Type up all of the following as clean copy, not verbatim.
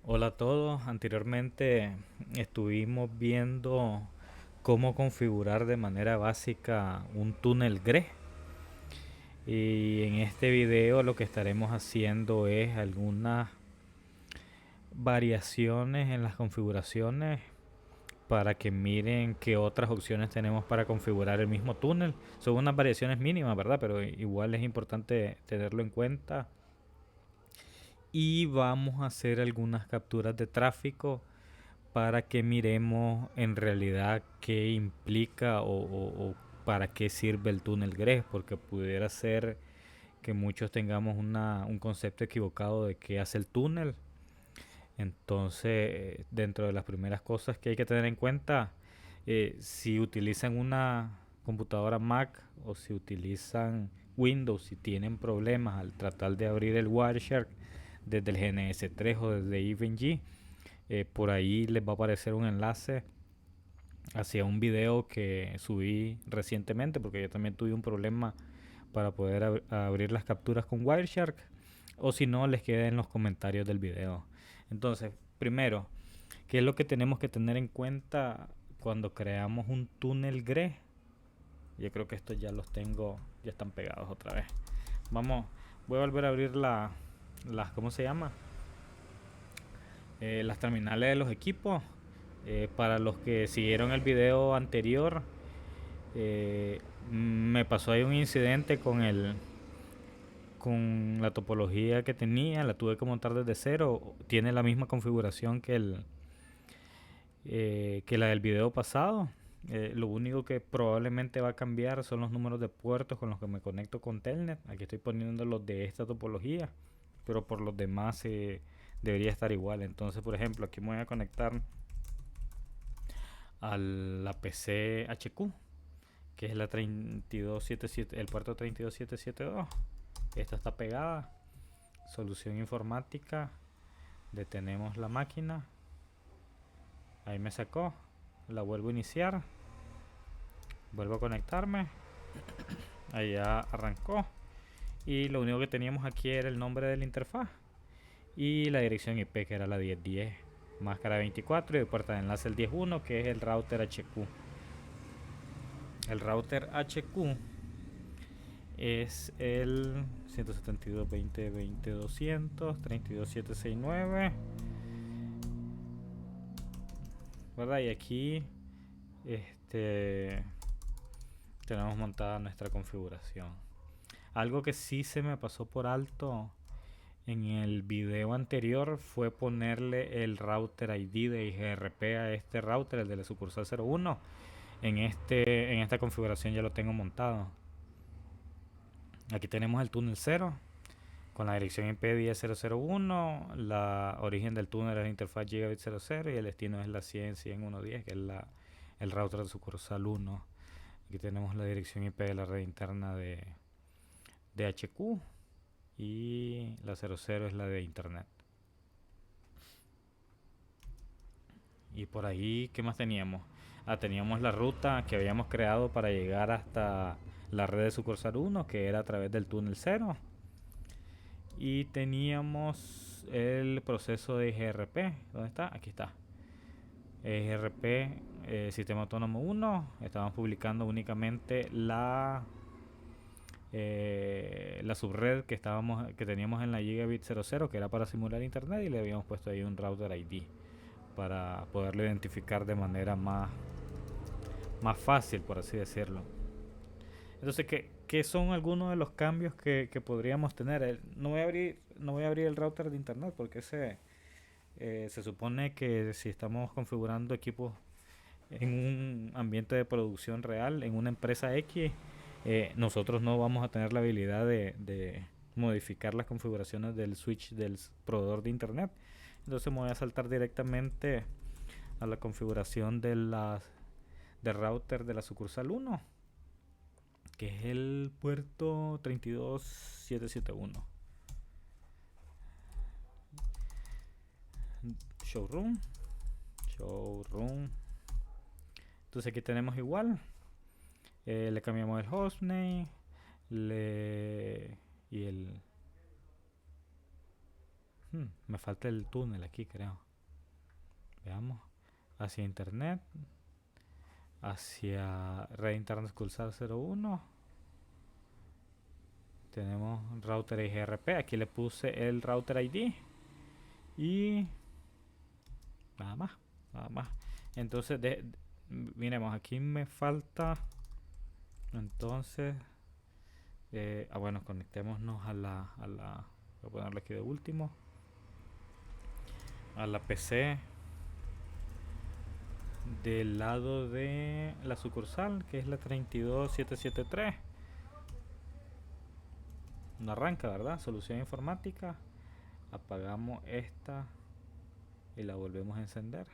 Hola a todos. Anteriormente estuvimos viendo cómo configurar de manera básica un túnel GRE y en este video lo que estaremos haciendo es algunas variaciones en las configuraciones para que miren qué otras opciones tenemos para configurar el mismo túnel. Son unas variaciones mínimas, ¿verdad? Pero igual es importante tenerlo en cuenta. Y vamos a hacer algunas capturas de tráfico para que miremos en realidad qué implica o para qué sirve el túnel GRES, porque pudiera ser que muchos tengamos un concepto equivocado de qué hace el túnel. Entonces, dentro de las primeras cosas que hay que tener en cuenta, si utilizan una computadora Mac o si utilizan Windows, si tienen problemas al tratar de abrir el Wireshark desde el GNS3 o desde EVE-NG, por ahí les va a aparecer un enlace hacia un video que subí recientemente porque yo también tuve un problema para poder abrir las capturas con Wireshark, o si no les queda en los comentarios del video. Entonces, primero, ¿qué es lo que tenemos que tener en cuenta cuando creamos un túnel GRE? Yo creo que estos ya los tengo, ya están pegados otra vez. Vamos, voy a volver a abrir las, ¿cómo se llama? Las terminales de los equipos. Para los que siguieron el video anterior, me pasó ahí un incidente con la topología que tenía, la tuve que montar desde cero. Tiene la misma configuración que la del video pasado. Lo único que probablemente va a cambiar son los números de puertos con los que me conecto con Telnet. Aquí estoy poniendo los de esta topología, pero por los demás debería estar igual. Entonces, por ejemplo, aquí me voy a conectar a la PC HQ, que es la 3277, el puerto 32772. Esta está pegada. Solución informática. Detenemos la máquina. Ahí me sacó. La vuelvo a iniciar. Vuelvo a conectarme. Ahí ya arrancó. Y lo único que teníamos aquí era el nombre de la interfaz y la dirección IP, que era la 1010. Máscara 24 y el puerta de enlace el 101, que es el router HQ. El router HQ es el 172.20.20.200 32769, ¿verdad? Y aquí este tenemos montada nuestra configuración. Algo que sí se me pasó por alto en el video anterior fue ponerle el router ID de IGRP a este router, el de la sucursal 01. En esta configuración ya lo tengo montado. Aquí tenemos el túnel 0 con la dirección IP 10.0.0.1. La origen del túnel es la interfaz Gigabit 00 y el destino es la 100.110, que es el router de sucursal 1. Aquí tenemos la dirección IP de la red interna de HQ y la 00 es la de internet. Y por ahí, ¿qué más teníamos? Teníamos la ruta que habíamos creado para llegar hasta la red de sucursal 1, que era a través del túnel 0. Y teníamos el proceso de IGRP. ¿Dónde está? Aquí está. IGRP, Sistema Autónomo 1. Estábamos publicando únicamente la subred que teníamos en la Gigabit 00, que era para simular internet, y le habíamos puesto ahí un router ID para poderlo identificar de manera más fácil, por así decirlo. Entonces, ¿qué son algunos de los cambios que podríamos tener? No voy a abrir el router de internet porque se supone que si estamos configurando equipos en un ambiente de producción real, en una empresa X, nosotros no vamos a tener la habilidad de modificar las configuraciones del switch del proveedor de internet. Entonces me voy a saltar directamente a la configuración del router de la sucursal 1, que es el puerto 32771. Showroom. Showroom. Entonces aquí tenemos igual. Le cambiamos el hostname. Y el... Me falta el túnel aquí, creo. Veamos. Hacia internet. Hacia red internet Cursal 01. Tenemos router IGRP. Aquí le puse el router ID. Y nada más. Nada más. Entonces, miremos, aquí me falta. Entonces, bueno, conectémonos a la. Voy a ponerlo aquí de último. A la PC del lado de la sucursal, que es la 32773. No arranca, ¿verdad? Solución informática. Apagamos esta y la volvemos a encender.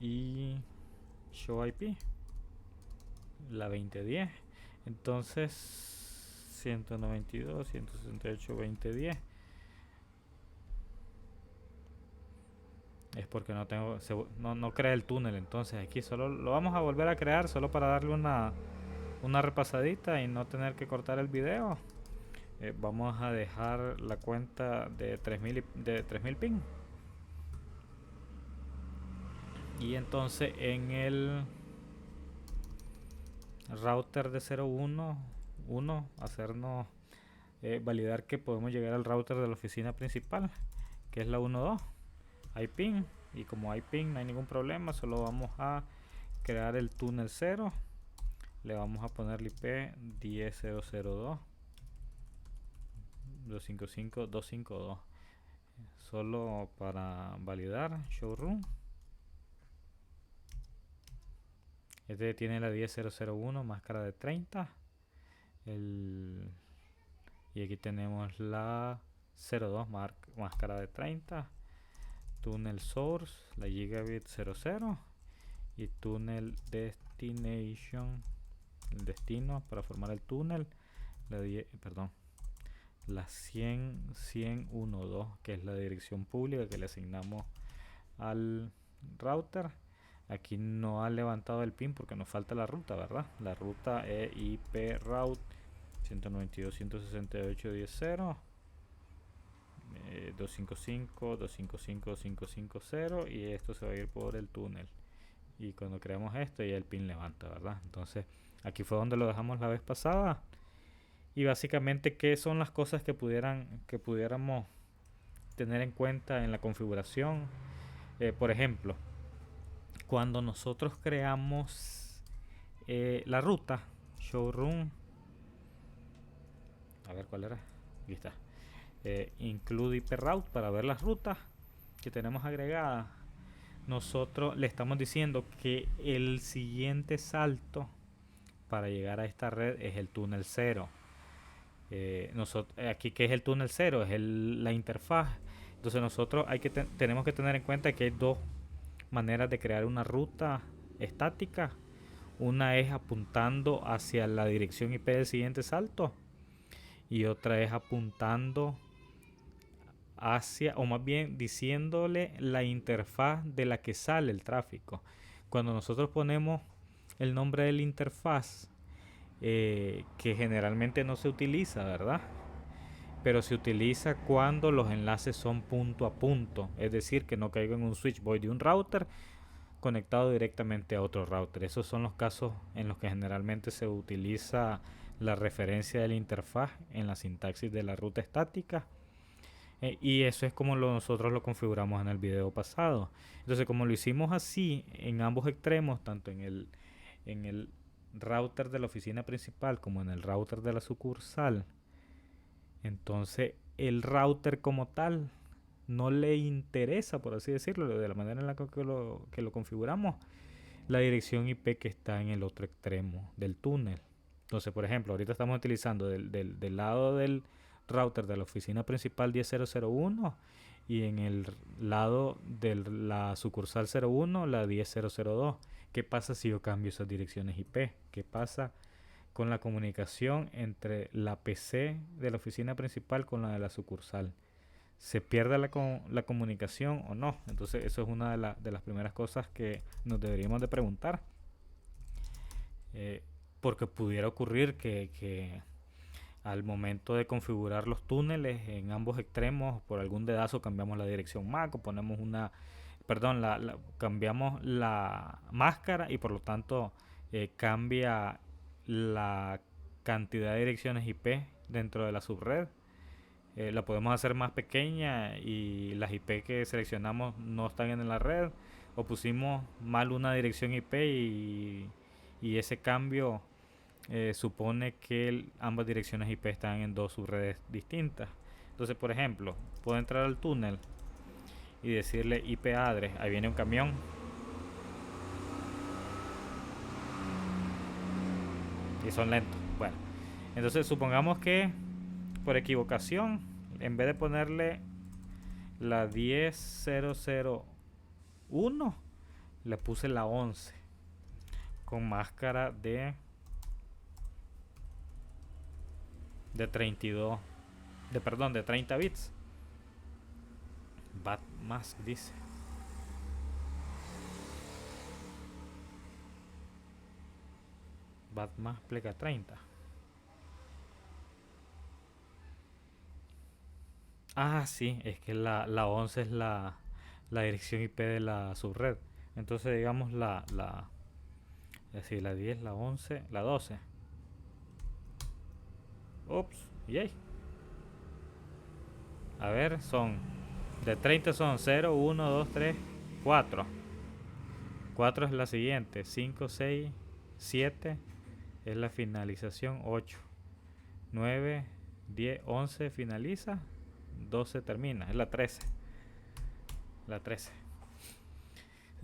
Y show IP, la 2010. Entonces 192, 168, 2010. Es porque no tengo, no crea el túnel. Entonces aquí solo lo vamos a volver a crear solo para darle una repasadita y no tener que cortar el video. Vamos a dejar la cuenta de 3000 ping. Y entonces en el router de 011 hacernos validar que podemos llegar al router de la oficina principal, que es la 12. Hay ping, y como hay ping no hay ningún problema. Solo vamos a crear el túnel 0. Le vamos a poner el IP 10.0.0.2 255.252 solo para validar. Showroom. Este tiene la 10.0.0.1 máscara de 30. Y aquí tenemos la 02 máscara de 30. Túnel source, la gigabit 00. Y túnel destination, el destino para formar el túnel, la 100.1.2, que es la dirección pública que le asignamos al router. Aquí no ha levantado el pin porque nos falta la ruta, ¿verdad? La ruta es IP route 192.168.10.0 255, 255, 550, y esto se va a ir por el túnel. Y cuando creamos esto ya el pin levanta, ¿verdad? Entonces aquí fue donde lo dejamos la vez pasada. Y básicamente, ¿qué son las cosas que pudiéramos tener en cuenta en la configuración? Por ejemplo, cuando nosotros creamos la ruta showroom, a ver cuál era, aquí está, include IP route para ver las rutas que tenemos agregadas. Nosotros le estamos diciendo que el siguiente salto para llegar a esta red es el túnel 0. Aquí, ¿qué es el túnel 0? Es la interfaz. Entonces nosotros tenemos que tener en cuenta que hay dos maneras de crear una ruta estática. Una es apuntando hacia la dirección IP del siguiente salto, y otra es apuntando hacia, o más bien diciéndole la interfaz de la que sale el tráfico. Cuando nosotros ponemos el nombre de la interfaz, que generalmente no se utiliza, ¿verdad? Pero se utiliza cuando los enlaces son punto a punto, es decir, que no caiga en un switch void de un router conectado directamente a otro router. Esos son los casos en los que generalmente se utiliza la referencia de la interfaz en la sintaxis de la ruta estática. Y eso es como nosotros lo configuramos en el video pasado. Entonces, como lo hicimos así en ambos extremos, tanto en el router de la oficina principal como en el router de la sucursal, entonces el router como tal no le interesa, por así decirlo, de la manera en la que lo configuramos, la dirección IP que está en el otro extremo del túnel. Entonces, por ejemplo, ahorita estamos utilizando del lado del router de la oficina principal 10.0.0.1, y en el lado de la sucursal 01 la 10.0.0.2. ¿Qué pasa si yo cambio esas direcciones IP? ¿Qué pasa con la comunicación entre la PC de la oficina principal con la de la sucursal? ¿Se pierde la comunicación o no? Entonces eso es una de las primeras cosas que nos deberíamos de preguntar, porque pudiera ocurrir que Al momento de configurar los túneles en ambos extremos, por algún dedazo cambiamos la dirección MAC o ponemos una, perdón, cambiamos la máscara y por lo tanto cambia la cantidad de direcciones IP dentro de la subred. La podemos hacer más pequeña y las IP que seleccionamos no están en la red, o pusimos mal una dirección IP y ese cambio supone que ambas direcciones IP están en dos subredes distintas. Entonces, por ejemplo, puedo entrar al túnel y decirle IP address, ahí viene un camión, y son lentos. Bueno, entonces supongamos que por equivocación, en vez de ponerle la 10001, le puse la 11 con máscara de 32, de 30 bits. Bat mask dice. Bat mask pleca 30. Ah, sí, es que la 11 es la dirección IP de la subred. Entonces digamos la 10, la 11, la 12. Ups, yay. A ver, de 30 son 0, 1, 2, 3, 4. 4 es la siguiente, 5, 6, 7 es la finalización, 8, 9, 10, 11 finaliza, 12 termina, es la 13. La 13.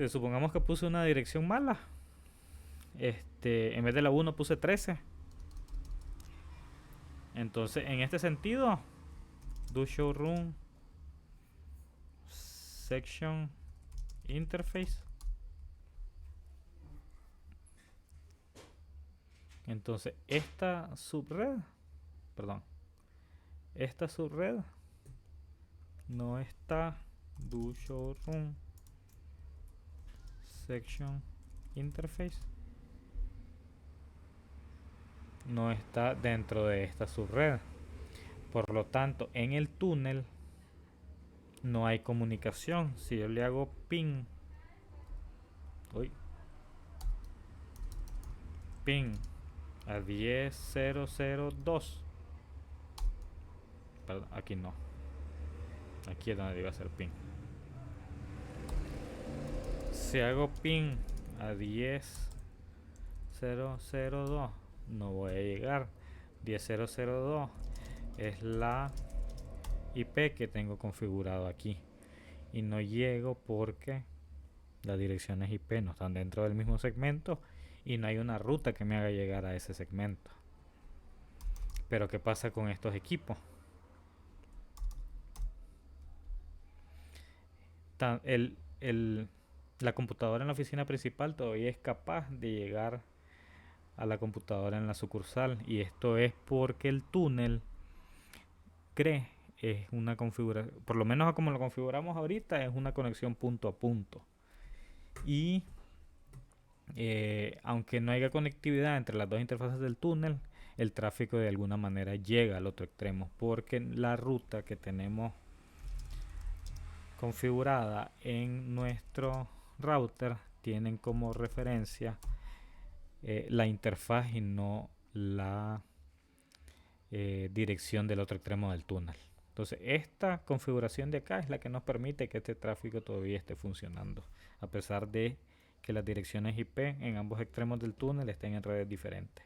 Supongamos que puse una dirección mala. En vez de la 1 puse 13. Entonces, en este sentido, do showroom section interface. Entonces, esta subred no está do showroom section interface, no está dentro de esta subred. Por lo tanto, en el túnel no hay comunicación. Si yo le hago ping a 10.0.0.2, perdón, aquí no, aquí es donde iba a ser ping. Si hago ping a 10.0.0.2 no voy a llegar. 10.0.0.2 es la IP que tengo configurado aquí y no llego porque las direcciones IP no están dentro del mismo segmento y no hay una ruta que me haga llegar a ese segmento. Pero ¿qué pasa con estos equipos? La computadora en la oficina principal todavía es capaz de llegar a la computadora en la sucursal, y esto es porque el túnel cree es una configuración, por lo menos como lo configuramos ahorita, es una conexión punto a punto. Y aunque no haya conectividad entre las dos interfaces del túnel, el tráfico de alguna manera llega al otro extremo, porque la ruta que tenemos configurada en nuestro router tienen como referencia la interfaz y no la dirección del otro extremo del túnel. Entonces esta configuración de acá es la que nos permite que este tráfico todavía esté funcionando, a pesar de que las direcciones IP en ambos extremos del túnel estén en redes diferentes.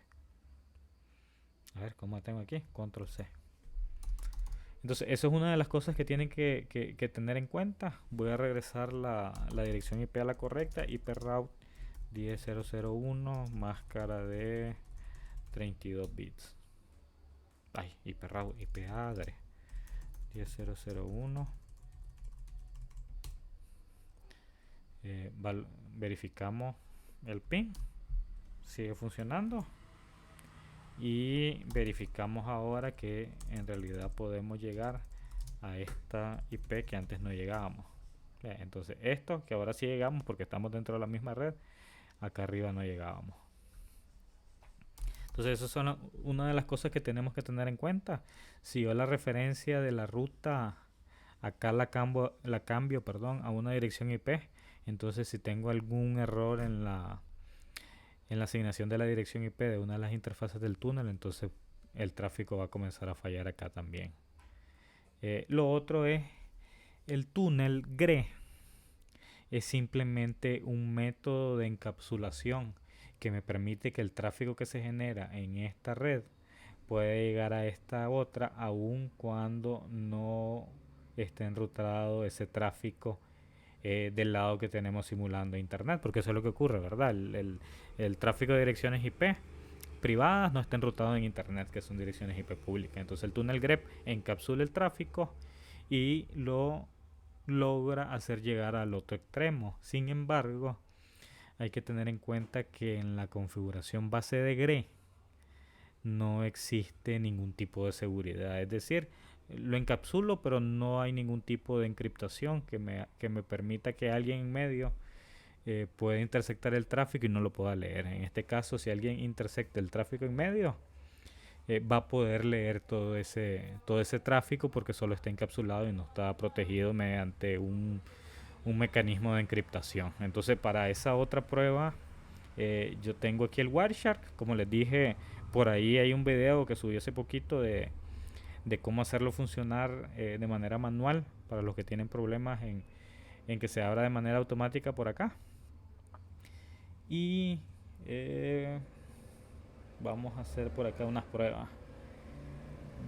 A ver, ¿cómo tengo aquí? Control C. Entonces eso es una de las cosas que tienen que tener en cuenta. Voy a regresar la dirección IP a la correcta. IP route 10.0.0.1, máscara de 32 bits. Ay, IP route, IP address 10.0.0.1. Verificamos el pin, sigue funcionando, y verificamos ahora que en realidad podemos llegar a esta IP que antes no llegábamos. Entonces esto que ahora sí llegamos porque estamos dentro de la misma red, acá arriba no llegábamos. Entonces, eso son una de las cosas que tenemos que tener en cuenta. Si yo la referencia de la ruta acá la cambio, perdón, a una dirección IP, entonces si tengo algún error en la asignación de la dirección IP de una de las interfaces del túnel, entonces el tráfico va a comenzar a fallar acá también. Lo otro es el túnel GRE. Es simplemente un método de encapsulación que me permite que el tráfico que se genera en esta red pueda llegar a esta otra aun cuando no esté enrutado ese tráfico del lado que tenemos simulando internet, porque eso es lo que ocurre, ¿verdad? El tráfico de direcciones IP privadas no está enrutado en internet, que son direcciones IP públicas. Entonces el túnel grep encapsula el tráfico y lo logra hacer llegar al otro extremo. Sin embargo, hay que tener en cuenta que en la configuración base de GRE no existe ningún tipo de seguridad. Es decir, lo encapsulo, pero no hay ningún tipo de encriptación que me permita que alguien en medio pueda intersectar el tráfico y no lo pueda leer. En este caso, si alguien intersecta el tráfico en medio, va a poder leer todo ese tráfico porque solo está encapsulado y no está protegido mediante un mecanismo de encriptación. Entonces, para esa otra prueba, yo tengo aquí el Wireshark. Como les dije, por ahí hay un video que subí hace poquito de cómo hacerlo funcionar de manera manual para los que tienen problemas en que se abra de manera automática por acá. Y vamos a hacer por acá unas pruebas.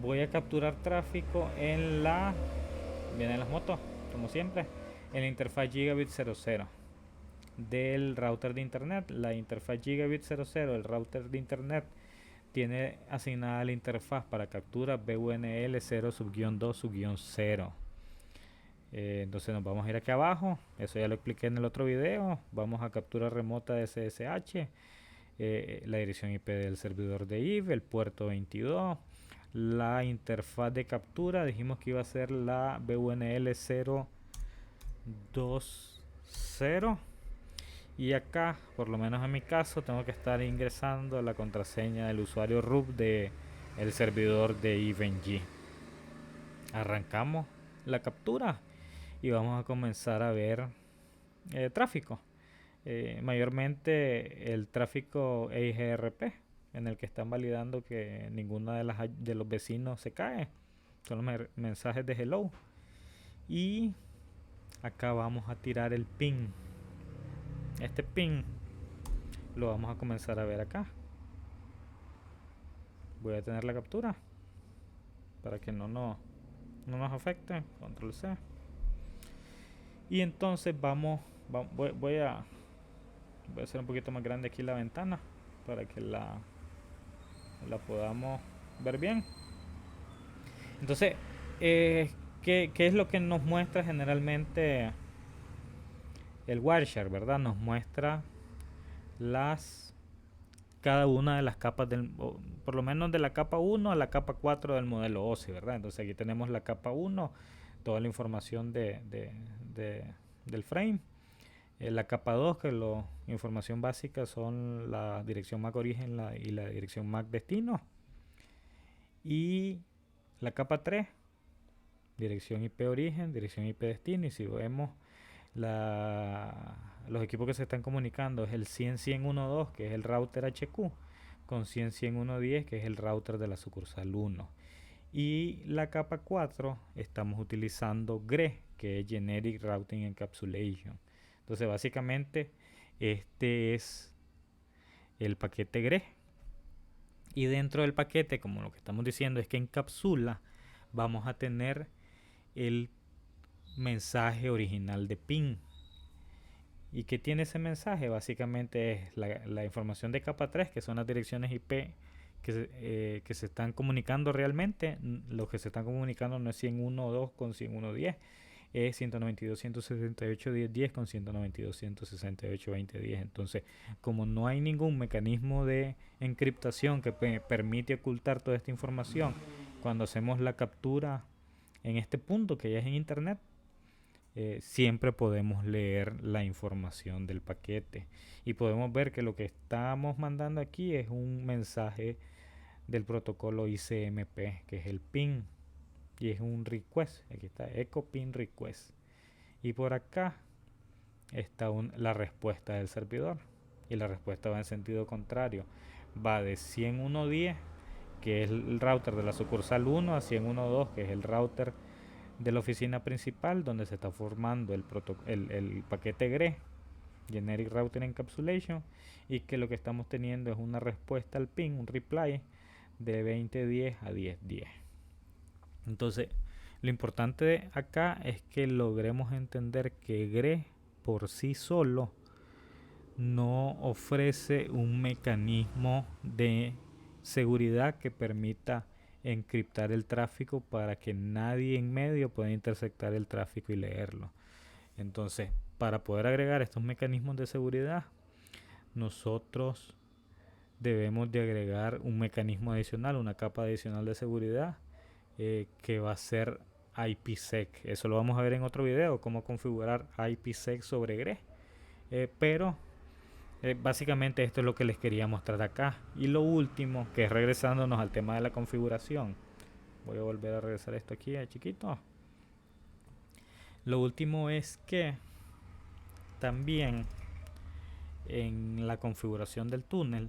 Voy a capturar tráfico vienen las motos, como siempre, en la interfaz Gigabit 00 del router de internet. La interfaz Gigabit 00 del router de internet tiene asignada la interfaz para captura BUNL 0-2-0. Entonces nos vamos a ir aquí abajo, eso ya lo expliqué en el otro video. Vamos a captura remota de SSH, la dirección IP del servidor de IVE, el puerto 22, la interfaz de captura, dijimos que iba a ser la BUNL 020. Y acá, por lo menos en mi caso, tengo que estar ingresando la contraseña del usuario root de el servidor de IVNG. Arrancamos la captura y vamos a comenzar a ver tráfico. Mayormente el tráfico EIGRP, en el que están validando que ninguna de los vecinos se cae. Son los mensajes de hello. Y acá vamos a tirar el ping. Este ping lo vamos a comenzar a ver acá. Voy a tener la captura para que no nos afecte. Control C. Y entonces voy a hacer un poquito más grande aquí la ventana para que la podamos ver bien. Entonces, ¿qué es lo que nos muestra generalmente el Wireshark, verdad? Nos muestra cada una de las capas por lo menos de la capa 1 a la capa 4 del modelo OSI, ¿verdad? Entonces aquí tenemos la capa 1, toda la información del frame. La capa 2, que la información básica son la dirección MAC origen y la dirección MAC destino. Y la capa 3, dirección IP origen, dirección IP destino. Y si vemos los equipos que se están comunicando, es el 100.100.1.2, que es el router HQ, con 100.100.1.10, que es el router de la sucursal 1. Y la capa 4 estamos utilizando GRE, que es Generic Routing Encapsulation. Entonces básicamente este es el paquete GRE. Y dentro del paquete, como lo que estamos diciendo es que encapsula, vamos a tener el mensaje original de ping. ¿Y qué tiene ese mensaje? Básicamente es la información de capa 3, que son las direcciones IP que se están comunicando realmente. Lo que se están comunicando no es 100.1.2 con 100.1.10, es 192.168.10.10 con 192.168.20.10. Entonces, como no hay ningún mecanismo de encriptación que permite ocultar toda esta información, cuando hacemos la captura en este punto, que ya es en internet, siempre podemos leer la información del paquete y podemos ver que lo que estamos mandando aquí es un mensaje del protocolo ICMP, que es el PIN, y es un request. Aquí está echo pin request, y por acá está la respuesta del servidor, y la respuesta va en sentido contrario, va de 100.1.10, que es el router de la sucursal 1, a 100.1.2, que es el router de la oficina principal, donde se está formando el paquete GRE, Generic Router Encapsulation, y que lo que estamos teniendo es una respuesta al ping, un reply de 20.10 a 10.10. Entonces, lo importante acá es que logremos entender que GRE por sí solo no ofrece un mecanismo de seguridad que permita encriptar el tráfico para que nadie en medio pueda interceptar el tráfico y leerlo. Entonces, para poder agregar estos mecanismos de seguridad, nosotros debemos de agregar un mecanismo adicional, una capa adicional de seguridad, que va a ser IPsec. Eso lo vamos a ver en otro video, cómo configurar IPsec sobre GRE. Pero básicamente esto es lo que les quería mostrar acá. Y lo último, que es regresándonos al tema de la configuración. Voy a volver a regresar esto aquí, chiquito. Lo último es que también en la configuración del túnel,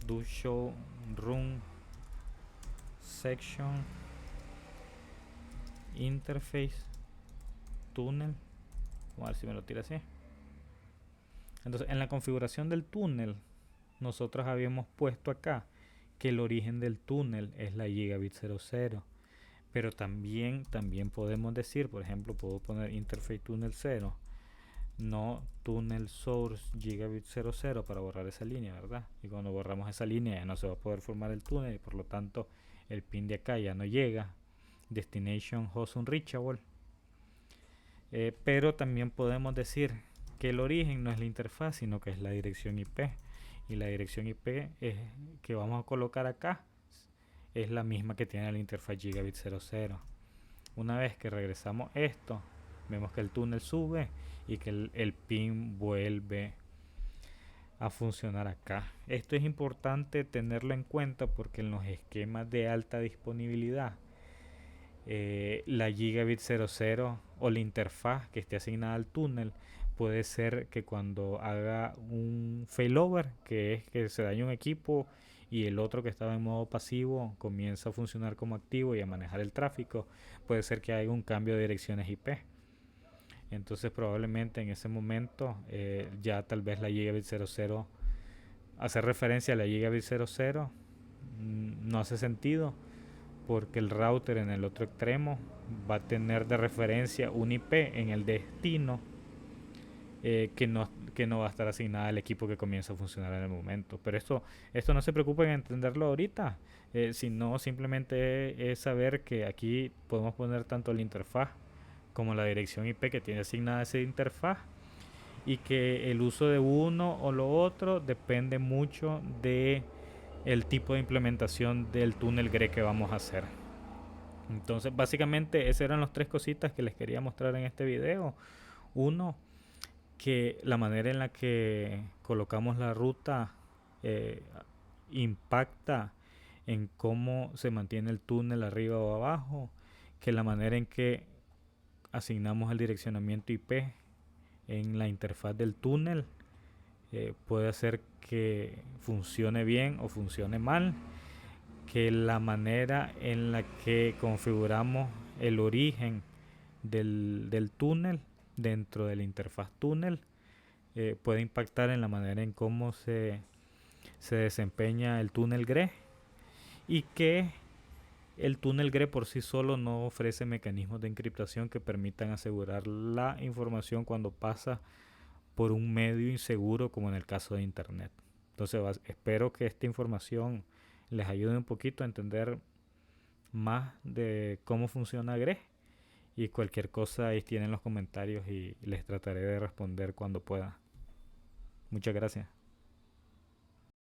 do show run section interface túnel. Vamos a ver si me lo tira así. Entonces, en la configuración del túnel, nosotros habíamos puesto acá que el origen del túnel es la gigabit 00. Pero también podemos decir, por ejemplo, puedo poner interface túnel 0, no túnel source gigabit 00 para borrar esa línea, ¿verdad? Y cuando borramos esa línea ya no se va a poder formar el túnel y por lo tanto el pin de acá ya no llega. Destination host unreachable. Pero también podemos decir que el origen no es la interfaz, sino que es la dirección IP. Y la dirección IP que vamos a colocar acá es la misma que tiene la interfaz gigabit 00. Una vez que regresamos esto, vemos que el túnel sube y que el pin vuelve a funcionar acá. Esto es importante tenerlo en cuenta porque en los esquemas de alta disponibilidad, la gigabit 00 o la interfaz que esté asignada al túnel puede ser que cuando haga un failover, que es que se dañe un equipo y el otro que estaba en modo pasivo comienza a funcionar como activo y a manejar el tráfico, puede ser que haya un cambio de direcciones IP. Entonces probablemente en ese momento ya tal vez la gigabit 00, hacer referencia a la gigabit 00 no hace sentido, porque el router en el otro extremo va a tener de referencia un IP en el destino, que no va a estar asignada al equipo que comienza a funcionar en el momento. Pero esto no se preocupen en entenderlo ahorita, sino simplemente es saber que aquí podemos poner tanto la interfaz como la dirección IP que tiene asignada esa interfaz, y que el uso de uno o lo otro depende mucho de el tipo de implementación del túnel GRE que vamos a hacer. Entonces básicamente esas eran las tres cositas que les quería mostrar en este video. Uno, que la manera en la que colocamos la ruta impacta en cómo se mantiene el túnel arriba o abajo, que la manera en que asignamos el direccionamiento IP en la interfaz del túnel puede hacer que funcione bien o funcione mal, que la manera en la que configuramos el origen del túnel dentro de la interfaz túnel puede impactar en la manera en cómo se desempeña el túnel GRE, y que el túnel GRE por sí solo no ofrece mecanismos de encriptación que permitan asegurar la información cuando pasa por un medio inseguro como en el caso de internet. Entonces espero que esta información les ayude un poquito a entender más de cómo funciona GRE, y cualquier cosa ahí tienen los comentarios y les trataré de responder cuando pueda. Muchas gracias.